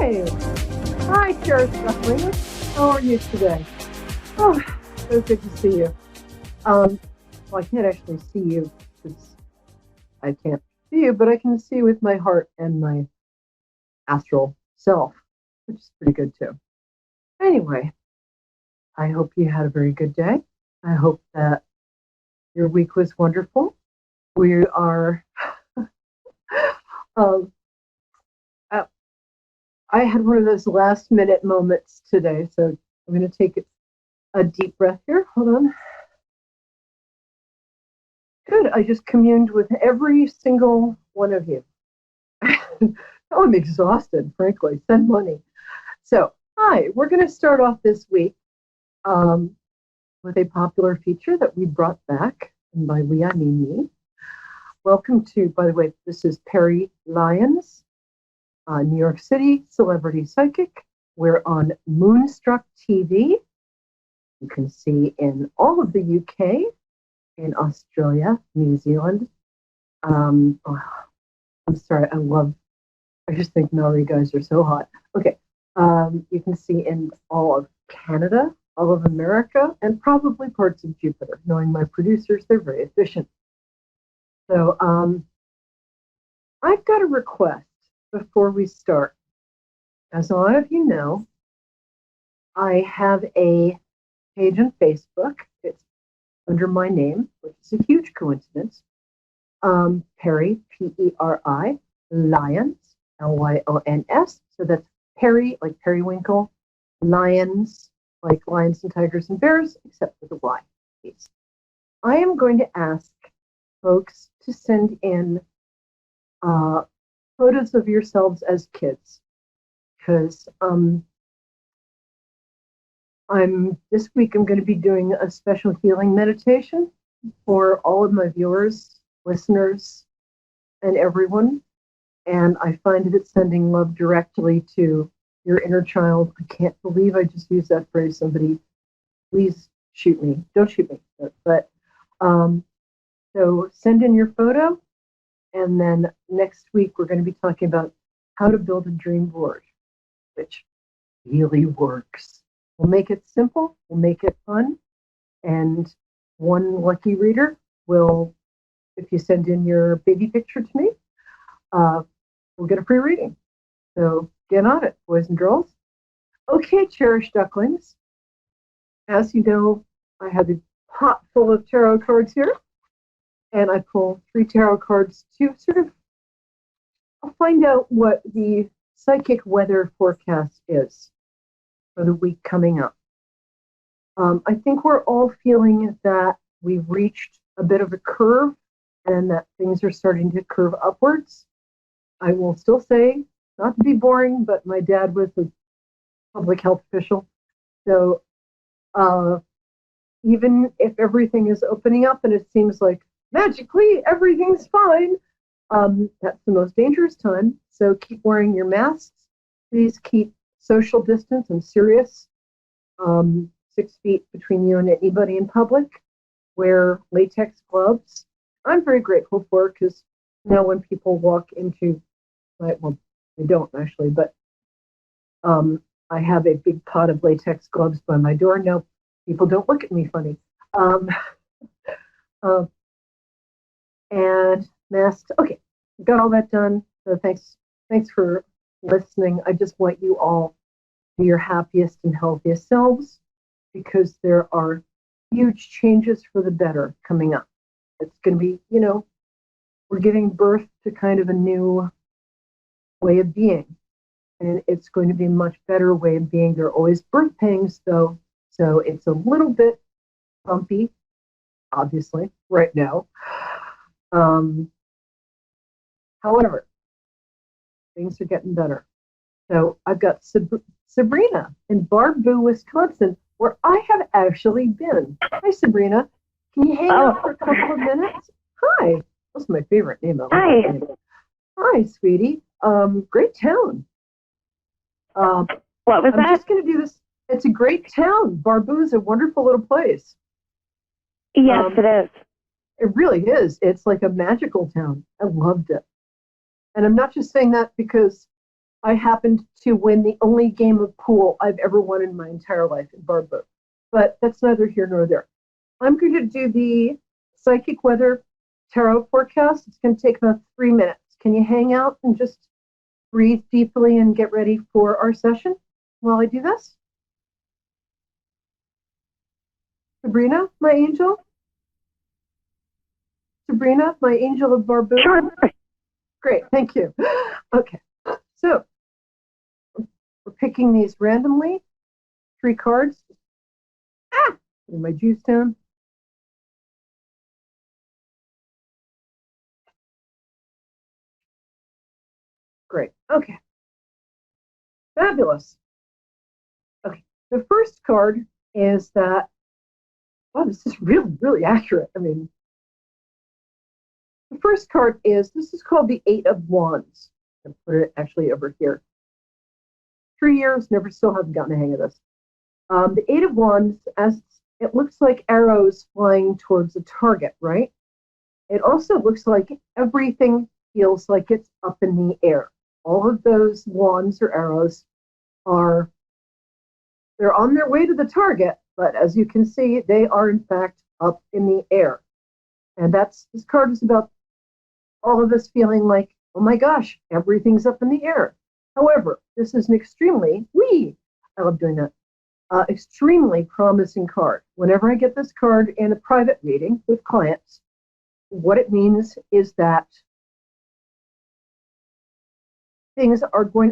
Hi! Hi, Cherished Sabrina. How are you today? Oh, so good to see you. Well, I can't actually see you because I can't see you, but I can see with my heart and my astral self, which is pretty good too. Anyway, I hope you had a very good day. I hope that your week was wonderful. We are, um, I I had one of those last minute moments today, so I'm going to take a deep breath here. Hold on. Good. I just communed with every single one of you. I'm exhausted, frankly. Send money. So, hi, we're going to start off this week um, with a popular feature that we brought back. And by we, I mean me. Welcome to, by the way, this is Peri, Lyons, New York City Celebrity Psychic. We're on Moonstruck TV. You can see in all of the UK, in Australia, New Zealand. Oh, I'm sorry, I just think Maori guys are so hot. Okay, you can see in all of Canada, all of America, and probably parts of Jupiter. Knowing my producers, they're very efficient. So I've got a request before we start. As a lot of you know, I have a page on Facebook. It's under my name, which is a huge coincidence. Peri, Peri, Lyons, Lyons. So that's Peri, like periwinkle, Lyons, like lions and tigers and bears, except for the Y piece. I am going to ask folks to send in photos of yourselves as kids, because this week I'm going to be doing a special healing meditation for all of my viewers, listeners, and everyone. And I find that it's sending love directly to your inner child. I can't believe I just used that phrase. Somebody, please shoot me. Don't shoot me. But so send in your photo. And then next week, we're going to be talking about how to build a dream board, which really works. We'll make it simple. We'll make it fun. And one lucky reader will, if you send in your baby picture to me, we'll get a free reading. So get on it, boys and girls. Okay, cherished ducklings. As you know, I have a pot full of tarot cards here. And I pull 3 tarot cards to I'll find out what the psychic weather forecast is for the week coming up. I think we're all feeling that we've reached a bit of a curve and that things are starting to curve upwards. I will still say, not to be boring, but my dad was a public health official. So even if everything is opening up and it seems like magically everything's fine, that's the most dangerous time. So keep wearing your masks. Please keep social distance. I'm serious. 6 feet between you and anybody in public. Wear latex gloves. I'm very grateful for it because now when people walk into well, they don't actually, but I have a big pot of latex gloves by my door. No, people don't look at me funny. And masks. Okay, got all that done. So thanks for listening. I just want you all to be your happiest and healthiest selves because there are huge changes for the better coming up. It's going to be, we're giving birth to kind of a new way of being. And it's going to be a much better way of being. There are always birth pains, though, so it's a little bit bumpy, obviously, right now. However, things are getting better. So I've got Sabrina in Baraboo, Wisconsin, where I have actually been. Hi, Sabrina. Can you hang out for a couple of minutes? Hi. That's my favorite name. Hi. Hi, sweetie. Great town. What was I'm that? just going to do this. It's a great town. Baraboo is a wonderful little place. Yes, it is. It really is. It's like a magical town. I loved it. And I'm not just saying that because I happened to win the only game of pool I've ever won in my entire life in Barboat. But that's neither here nor there. I'm going to do the psychic weather tarot forecast. It's going to take about 3 minutes. Can you hang out and just breathe deeply and get ready for our session while I do this? Sabrina, my angel? Sabrina, my angel of Barboot? Sure. Great, thank you. Okay, so we're picking these randomly, 3 cards. Putting my juice down. Great, okay. Fabulous. Okay, the first card is that, wow, this is really, really accurate. I mean, the first card is, this is called the 8 of Wands. I'll put it actually over here. 3 years, still haven't gotten the hang of this. The 8 of Wands, as it looks like arrows flying towards a target, right? It also looks like everything feels like it's up in the air. All of those wands or arrows they're on their way to the target, but as you can see, they are in fact up in the air. And this card is about all of us feeling like, oh my gosh, everything's up in the air. However, this is an I love doing that, extremely promising card. Whenever I get this card in a private reading with clients, what it means is that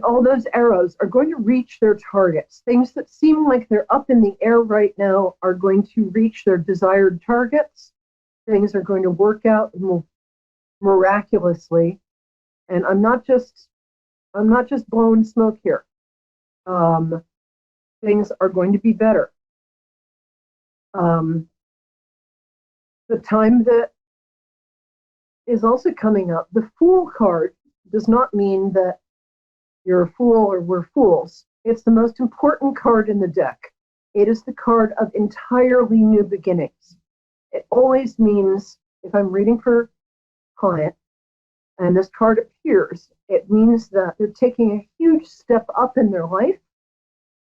all those arrows are going to reach their targets. Things that seem like they're up in the air right now are going to reach their desired targets. Things are going to work out miraculously. And I'm not just blowing smoke here. Things are going to be better. The time that is also coming up, the Fool card does not mean that you're a fool or we're fools. It's the most important card in the deck. It is the card of entirely new beginnings. It always means, if I'm reading for a client and this card appears, it means that they're taking a huge step up in their life.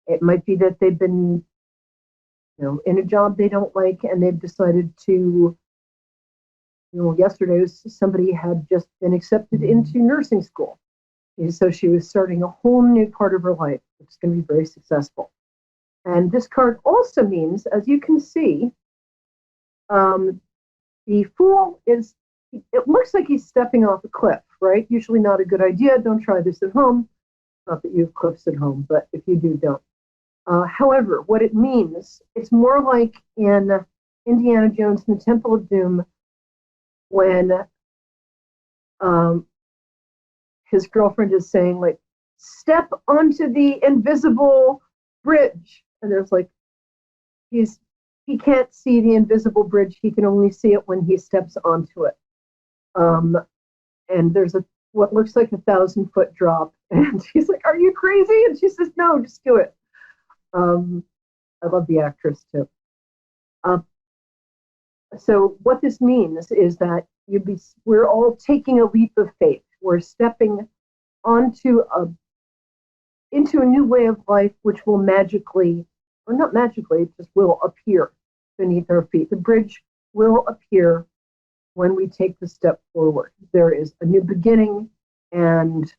It might be that they've been, in a job they don't like and they've decided to, yesterday somebody had just been accepted into nursing school. And so she was starting a whole new part of her life, which is going to be very successful. And this card also means, as you can see, the Fool it looks like he's stepping off a cliff, right? Usually not a good idea. Don't try this at home. Not that you have cliffs at home, but if you do, don't. However, what it means, it's more like in Indiana Jones and the Temple of Doom when his girlfriend is saying, like, step onto the invisible bridge. And there's like, he can't see the invisible bridge. He can only see it when he steps onto it. And there's what looks like 1,000-foot drop. And he's like, are you crazy? And she says, no, just do it. I love the actress too. So what this means is that we're all taking a leap of faith. We're stepping into a new way of life, which will magically, or not magically, it just will appear beneath our feet. The bridge will appear when we take the step forward. There is a new beginning and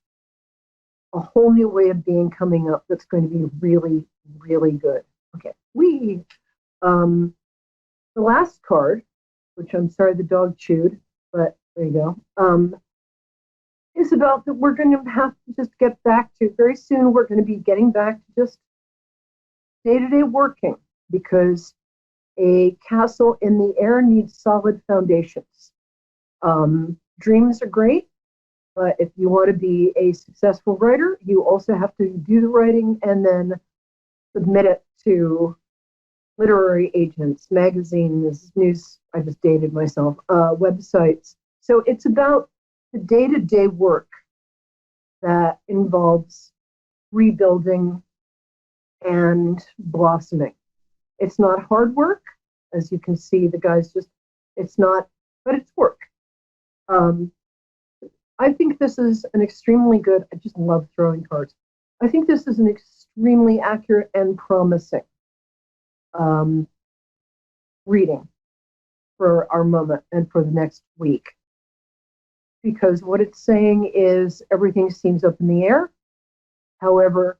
a whole new way of being coming up that's going to be really, really good. Okay, the last card, which I'm sorry the dog chewed, but there you go, is about that we're going to have to just get back to, very soon we're going to be getting back to just day-to-day working, because a castle in the air needs solid foundations. Dreams are great, but if you want to be a successful writer, you also have to do the writing and then submit it to literary agents, magazines, news, I just dated myself, websites. So it's about the day-to-day work that involves rebuilding and blossoming. It's not hard work. As you can see, the guys it's not, but it's work. I think this is an extremely good, I just love throwing cards. I think this is an extremely accurate and promising reading for our moment and for the next week. Because what it's saying is everything seems up in the air. However,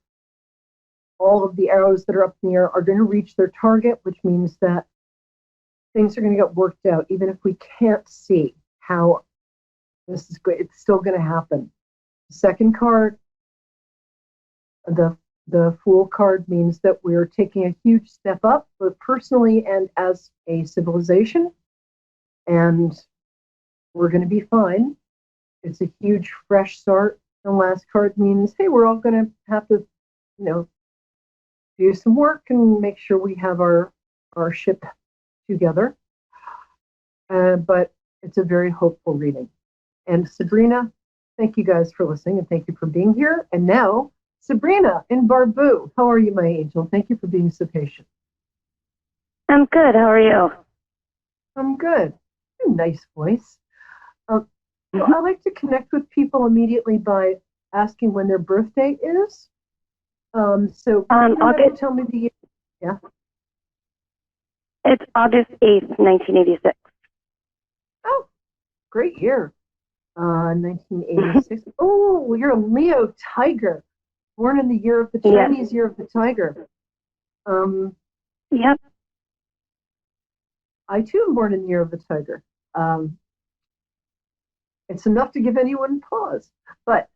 all of the arrows that are up in the air are going to reach their target, which means that things are going to get worked out, even if we can't see how this is good. It's still going to happen. The second card, the Fool card, means that we're taking a huge step up, both personally and as a civilization, and we're going to be fine. It's a huge fresh start. The last card means, hey, we're all going to have to, do some work and make sure we have our ship together. But it's a very hopeful reading. And Sabrina, thank you guys for listening and thank you for being here. And now, Sabrina in Barbu. How are you, my angel? Thank you for being so patient. I'm good. How are you? I'm good. A nice voice. So I like to connect with people immediately by asking when their birthday is. So August. Tell me the year. Yeah. It's August 8th, 1986. Oh, great year. 1986. Oh, you're a Leo Tiger, born in the year of the Chinese year of the Tiger. Yep. I too am born in the year of the Tiger. It's enough to give anyone pause. But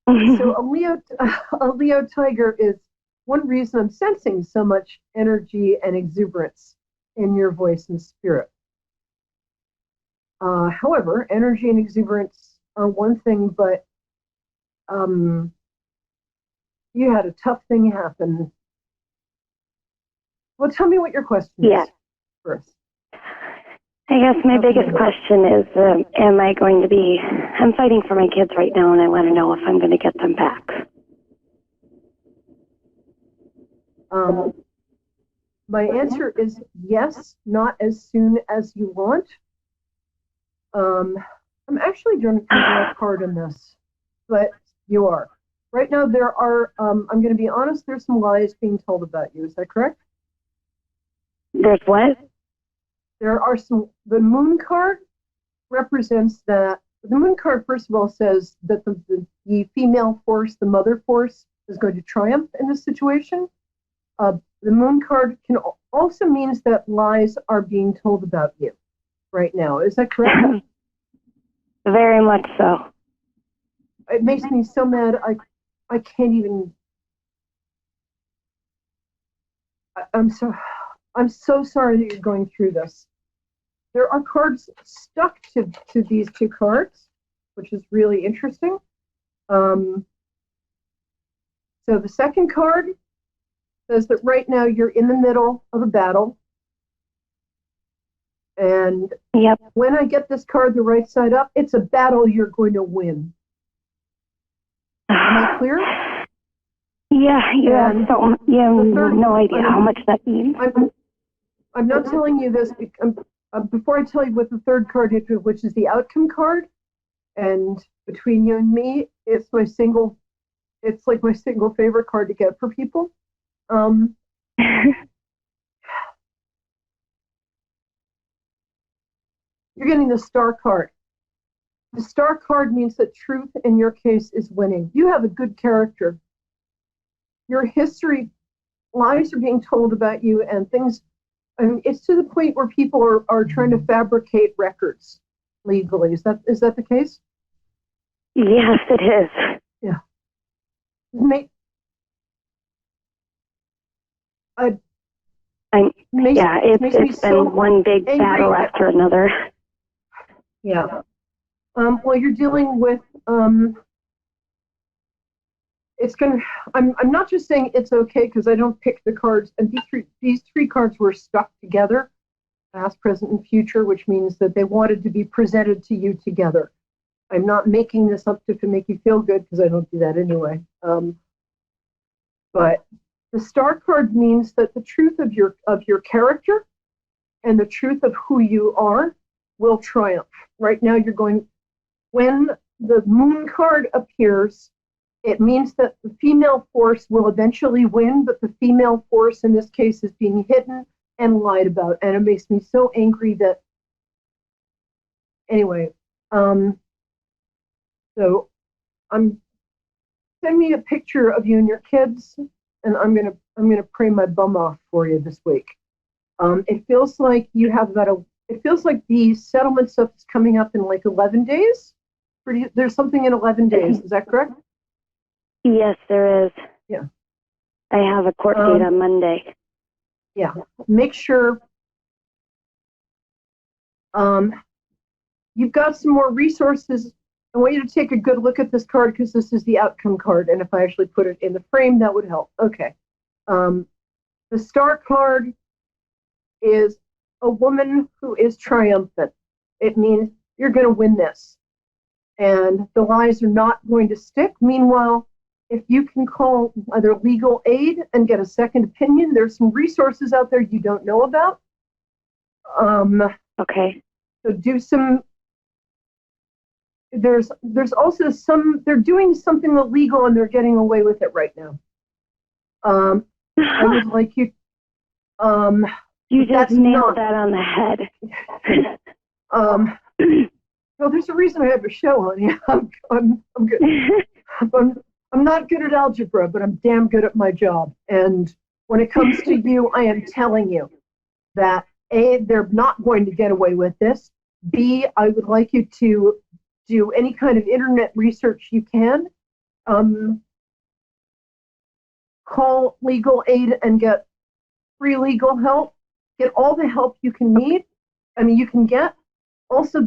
so a Leo Tiger is one reason I'm sensing so much energy and exuberance in your voice and spirit. However, energy and exuberance are one thing, but you had a tough thing happen. Well, tell me what your question is first. I guess my biggest question is, am I going to be, I'm fighting for my kids right now, and I want to know if I'm going to get them back. My answer is yes, not as soon as you want. I'm actually going to draw a card in this, but you are. Right now, there are, I'm going to be honest, there's some lies being told about you. Is that correct? There's what? There are some, the moon card represents that, the moon card, first of all, says that the female force, the mother force, is going to triumph in this situation. The moon card can also means that lies are being told about you right now. Is that correct? Very much so. It makes me so mad. I can't even. I'm so sorry that you're going through this. There are cards stuck to these two cards, which is really interesting. So the second card says that right now you're in the middle of a battle. And when I get this card the right side up, it's a battle you're going to win. Am I clear? Yeah, you have no idea how much that means. I'm not telling you this before I tell you what the third card is, which is the outcome card. And between you and me, it's like my single favorite card to get for people. You're getting the star card. The star card means that truth in your case is winning. You have a good character. Your history, lies are being told about you and things. I mean, it's to the point where people are trying to fabricate records legally. Is that the case? Yes, it is. Yeah. It's been one big battle after another. Yeah. Well, you're dealing with it's gonna. I'm not just saying it's okay because I don't pick the cards, and these three cards were stuck together, past, present, and future, which means that they wanted to be presented to you together. I'm not making this up to make you feel good because I don't do that anyway. But the star card means that the truth of your character and the truth of who you are will triumph. Right now, you're going when the moon card appears, it means that the female force will eventually win, but the female force in this case is being hidden and lied about. And it makes me so angry that, anyway, so send me a picture of you and your kids, and I'm gonna pray my bum off for you this week. It feels like you have it feels like the settlement stuff is coming up in like 11 days. There's something in 11 days. Is that correct? Yes, there is. Yeah. I have a court date on Monday. Yeah. Make sure you've got some more resources. I want you to take a good look at this card because this is the outcome card. And if I actually put it in the frame, that would help. Okay. The star card is a woman who is triumphant. It means you're going to win this. And the lies are not going to stick. Meanwhile, if you can call either legal aid and get a second opinion, there's some resources out there you don't know about. Okay. So do some. There's also they're doing something illegal and they're getting away with it right now. I would like you. You just nailed that on the head. Well, there's a reason I have a show on. Yeah, I'm good. I'm not good at algebra, but I'm damn good at my job. And when it comes to you, I am telling you that A, they're not going to get away with this. B, I would like you to do any kind of internet research you can. Call legal aid and get free legal help. Get all the help you can need. You can get. Also,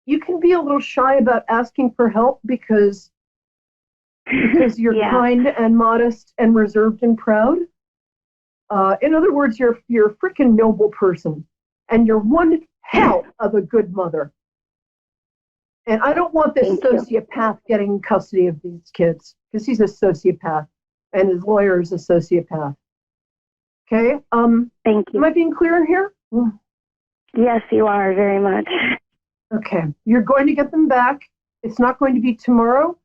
you can be a little shy about asking for help because you're kind and modest and reserved and proud. In other words, you're a freaking noble person, and you're one hell of a good mother. And I don't want this sociopath getting custody of these kids because he's a sociopath, and his lawyer is a sociopath. Okay. Thank you. Am I being clear in here? Yes, you are very much. Okay. You're going to get them back. It's not going to be tomorrow.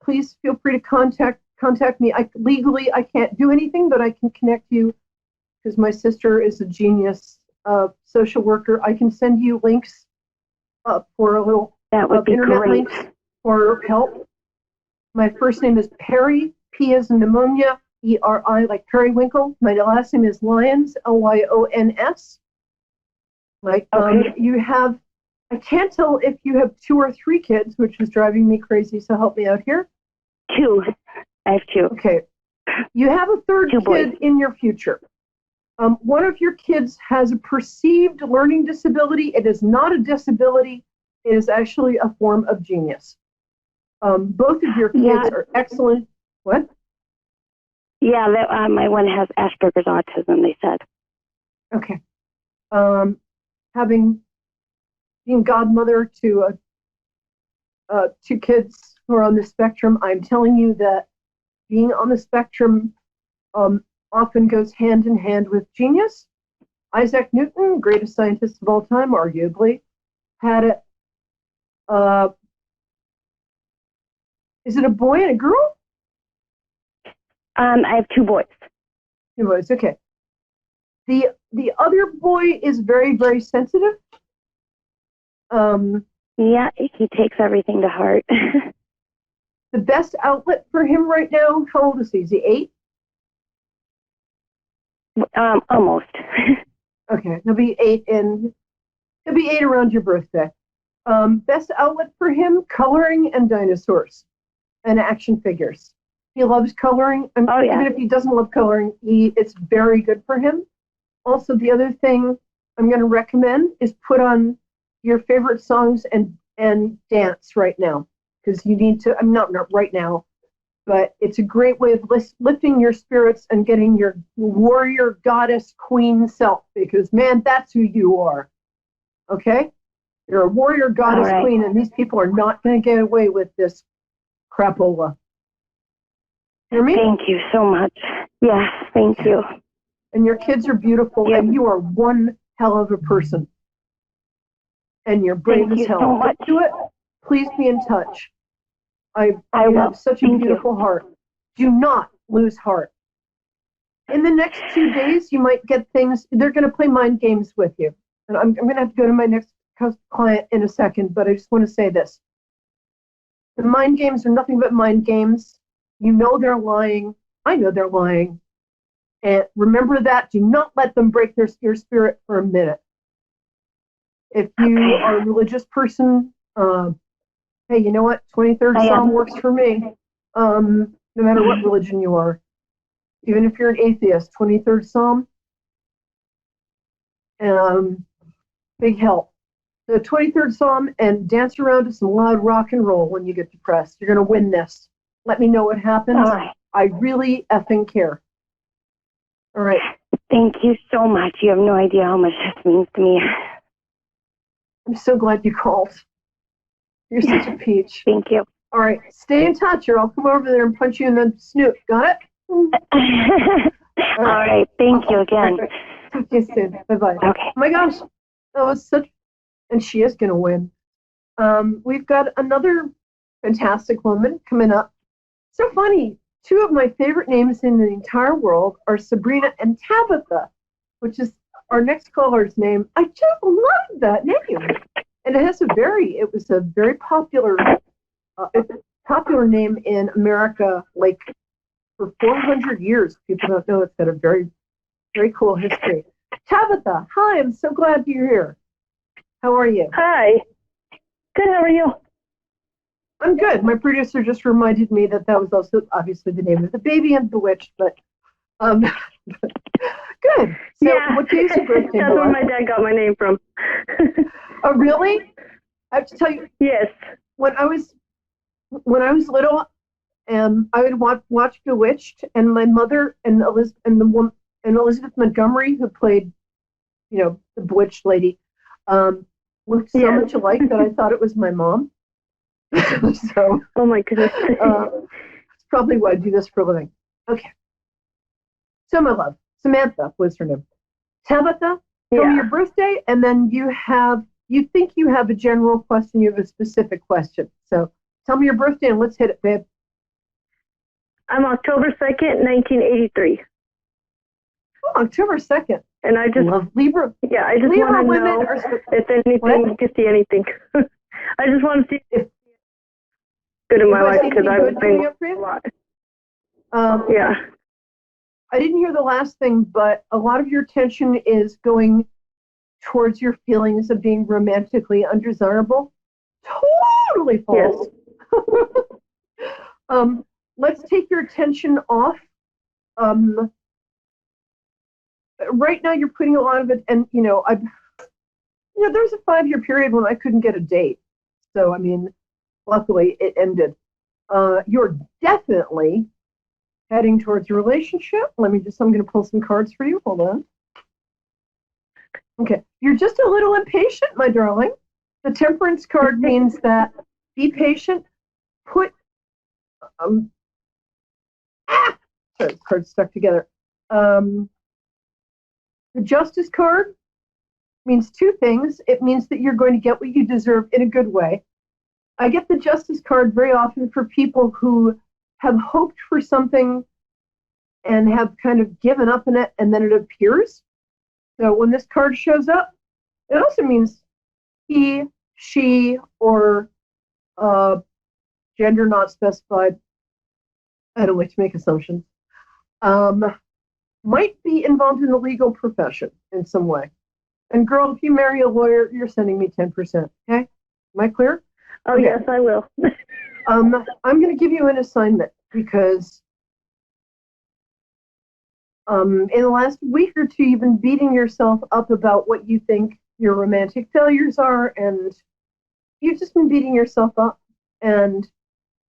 Please feel free to contact me. Legally, I can't do anything, but I can connect you because my sister is a genius social worker. I can send you links for a little internet links for help. My first name is Peri, P as in pneumonia, E-R-I like periwinkle. My last name is Lyons, Lyons. You have, I can't tell if you have 2 or 3 kids, which is driving me crazy, so help me out here. 2. I have 2. Okay. You have a third 2 kid boys. in your future. One of your kids has a perceived learning disability. It is not a disability. It is actually a form of genius. Both of your kids are excellent. What? Yeah, my one has Asperger's autism, they said. Okay. Being godmother to 2 kids who are on the spectrum, I'm telling you that being on the spectrum often goes hand in hand with genius. Isaac Newton, greatest scientist of all time, arguably, had it. Is it a boy and a girl? I have 2 boys. 2 boys, okay. The other boy is very, very sensitive. Yeah, he takes everything to heart. The best outlet for him right now, how old is he? Is he 8? Almost. Okay, he'll be 8 around your birthday. Best outlet for him, coloring and dinosaurs and action figures. He loves coloring. Even if he doesn't love coloring, it's very good for him. Also, the other thing I'm going to recommend is put on your favorite songs and dance right now, because you need to. I'm not right now, but it's a great way of lifting your spirits and getting your warrior goddess queen self, because man, that's who you are. Okay, you're a warrior goddess queen, and these people are not going to get away with this crapola. Hear me? Thank you so much. Yes, thank you. And your kids are beautiful, and you are one hell of a person. And you're brave as hell. So much. Do it. please be in touch. You will. have such a Thank beautiful heart. Do not lose heart. In the next 2 days, you might get things. They're going to play mind games with you. And I'm going to have to go to my next client in a second, but I just want to say this. The mind games are nothing but mind games. You know they're lying. I know they're lying. And remember that. Do not let them break your spirit for a minute. If you are a religious person, hey, you know what? 23rd Psalm works for me. No matter what religion you are. Even if you're an atheist, 23rd Psalm, big help. The 23rd Psalm, and dance around to some loud rock and roll when you get depressed. You're going to win this. Let me know what happens. Right. I really effing care. All right. Thank you so much. You have no idea how much this means to me. I'm so glad you called. You're such a peach. Thank you. All right. Stay in touch, or I'll come over there and punch you in the snoot. Got it? All right. Thank you again. Talk to you soon. Bye-bye. Okay. Oh my gosh. That was such... And she is going to win. We've got another fantastic woman coming up. So funny. Two of my favorite names in the entire world are Sabrina and Tabitha, which is our next caller's name. I just love that name. And it was a very popular name in America, like for 400 years. People don't know it's got a very, very cool history. Tabitha, hi, I'm so glad you're here. How are you? Hi. Good, how are you? I'm good. My producer just reminded me that was also obviously the name of the baby and Bewitched, but good. So yeah. what day is your birthday? That's where my dad got my name from. Oh, really? I have to tell you. Yes. When I was little, I would watch Bewitched, and my mother and Elizabeth Montgomery, who played, the Bewitched lady, looked so much alike that I thought it was my mom. So, oh my goodness. That's probably why I do this for a living. Okay. So, my love, Samantha was her name. Tabitha, tell me your birthday, and then you think you have a general question, you have a specific question. So, tell me your birthday and let's hit it, babe. I'm October 2nd, 1983. Oh, October 2nd. And I just love Libra. Yeah, I just want to know if anything, you can see anything. I just want to see if good in my life because I've been a lot. Yeah. I didn't hear the last thing, but a lot of your attention is going towards your feelings of being romantically undesirable. Totally false. Yes. Let's take your attention off. Right now, you're putting a lot of it, and there was a 5-year period when I couldn't get a date. So, luckily it ended. You're definitely heading towards a relationship. I'm going to pull some cards for you. Hold on. Okay. You're just a little impatient, my darling. The Temperance card means that be patient. Sorry, the cards stuck together. The Justice card means two things. It means that you're going to get what you deserve in a good way. I get the Justice card very often for people who have hoped for something and have kind of given up on it, and then it appears. So when this card shows up, it also means he, she, or gender not specified. I don't like to make assumptions. Might be involved in the legal profession in some way. And girl, if you marry a lawyer, you're sending me 10%. Okay? Am I clear? Oh, okay. Yes, I will. I'm going to give you an assignment because in the last week or two, you've been beating yourself up about what you think your romantic failures are, and you've just been beating yourself up. And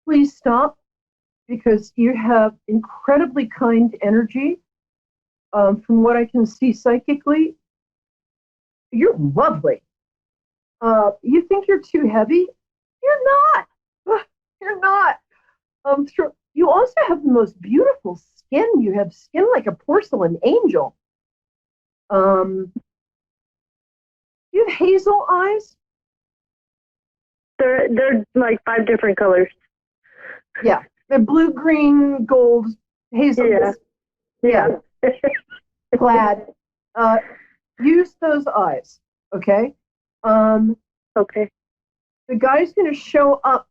please stop, because you have incredibly kind energy. From what I can see psychically, you're lovely. You think you're too heavy? You're not. You're not. You also have the most beautiful skin. You have skin like a porcelain angel. You have hazel eyes. They're like 5 different colors. Yeah, they're blue, green, gold, hazel. Yeah. Plaid. Use those eyes, okay? Okay. The guy's going to show up.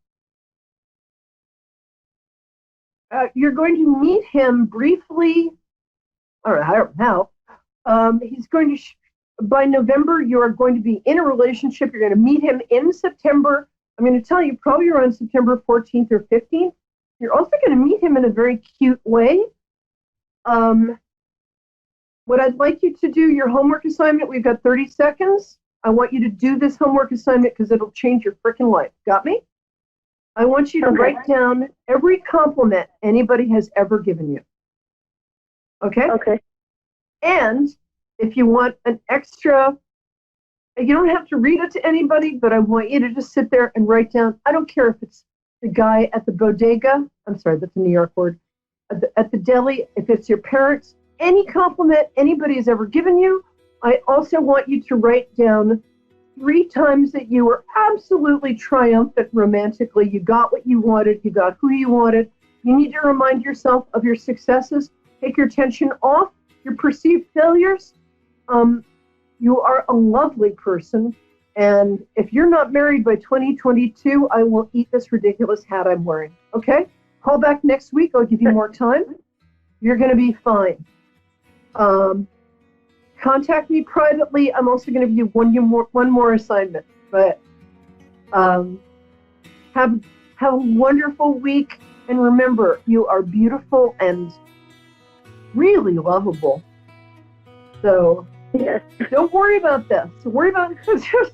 You're going to meet him briefly. I don't know how. He's going to, by November, you are going to be in a relationship. You're going to meet him in September. I'm going to tell you probably around September 14th or 15th. You're also going to meet him in a very cute way. What I'd like you to do, your homework assignment, we've got 30 seconds. I want you to do this homework assignment because it'll change your freaking life. Got me? I want you to write down every compliment anybody has ever given you. Okay? Okay. And if you want an extra, you don't have to read it to anybody, but I want you to just sit there and write down, I don't care if it's the guy at the bodega, I'm sorry, that's a New York word, at the deli, if it's your parents, any compliment anybody has ever given you. I also want you to write down 3 times that you were absolutely triumphant romantically. You got what you wanted. You got who you wanted. You need to remind yourself of your successes. Take your attention off your perceived failures. You are a lovely person. And if you're not married by 2022, I will eat this ridiculous hat I'm wearing. Okay? Call back next week. I'll give you more time. You're going to be fine. Contact me privately. I'm also going to give you one more assignment. But have a wonderful week. And remember, you are beautiful and really lovable. So don't worry about this. Worry about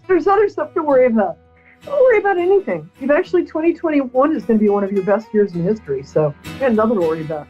there's other stuff to worry about. Don't worry about anything. You've actually 2021 is going to be one of your best years in history. So you got nothing to worry about.